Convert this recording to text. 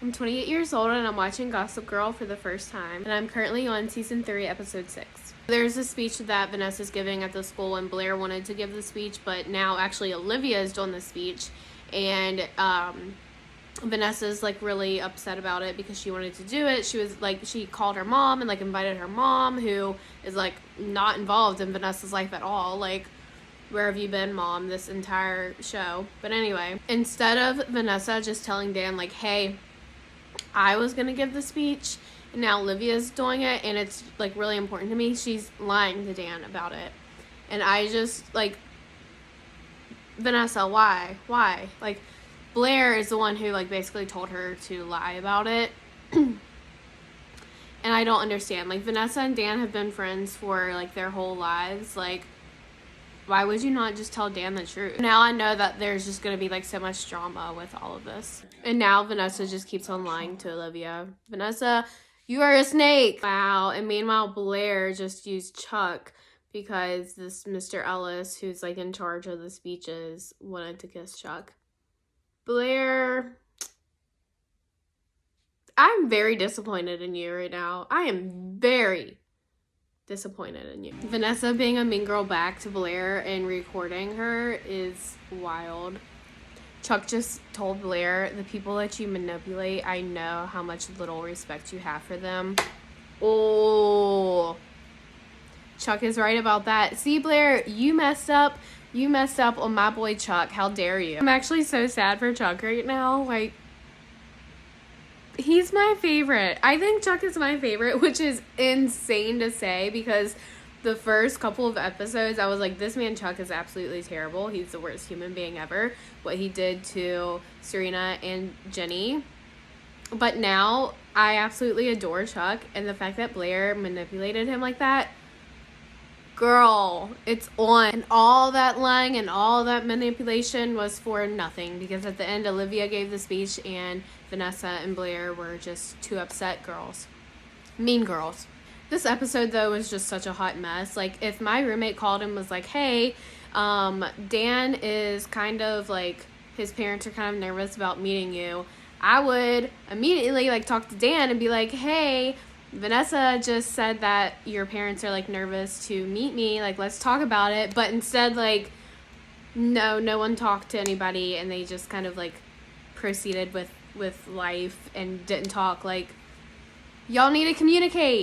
I'm 28 years old and I'm watching Gossip Girl for the first time, and I'm currently on season 3, episode 6. There's a speech that Vanessa's giving at the school, and Blair wanted to give the speech, but now actually Olivia is doing the speech, and Vanessa's like really upset about it because she wanted to do it. She was like, she called her mom and like invited her mom, who is like not involved in Vanessa's life at all. Like, where have you been, mom, this entire show? But anyway, instead of Vanessa just telling Dan like, hey, I was gonna give the speech and now Olivia's doing it and it's like really important to me, she's lying to Dan about it. And I just like, Vanessa, why? Like, Blair is the one who like basically told her to lie about it. And I don't understand. Like, Vanessa and Dan have been friends for like their whole lives. Like, why would you not just tell Dan the truth? Now I know that there's just going to be like so much drama with all of this. And now Vanessa just keeps on lying to Olivia. Vanessa, you are a snake. Wow. And meanwhile, Blair just used Chuck because this Mr. Ellis, who's like in charge of the speeches, wanted to kiss Chuck. Blair, I'm very disappointed in you right now. I am very disappointed in you. Vanessa being a mean girl back to Blair and recording her is wild. Chuck just told Blair, the people that you manipulate, I know how much little respect you have for them. Oh, Chuck is right about that. See, Blair, you messed up. You messed up on my boy Chuck. How dare you? I'm actually so sad for Chuck right now. Like, he's my favorite. I think Chuck is my favorite, which is insane to say because the first couple of episodes, I was like, this man Chuck is absolutely terrible. He's the worst human being ever. What he did to Serena and Jenny. But now, I absolutely adore Chuck, and the fact that Blair manipulated him like that, girl, it's on. And all that lying and all that manipulation was for nothing, because at the end, Olivia gave the speech and Vanessa and Blair were just two upset girls. Mean girls. This episode, though, was just such a hot mess. Like, if my roommate called and was like, hey, Dan is kind of like, his parents are kind of nervous about meeting you, I would immediately like talk to Dan and be like, hey, Vanessa just said that your parents are like nervous to meet me, like, let's talk about it. But instead, like, no one talked to anybody, and they just kind of like proceeded with life and didn't talk. Like, y'all need to communicate.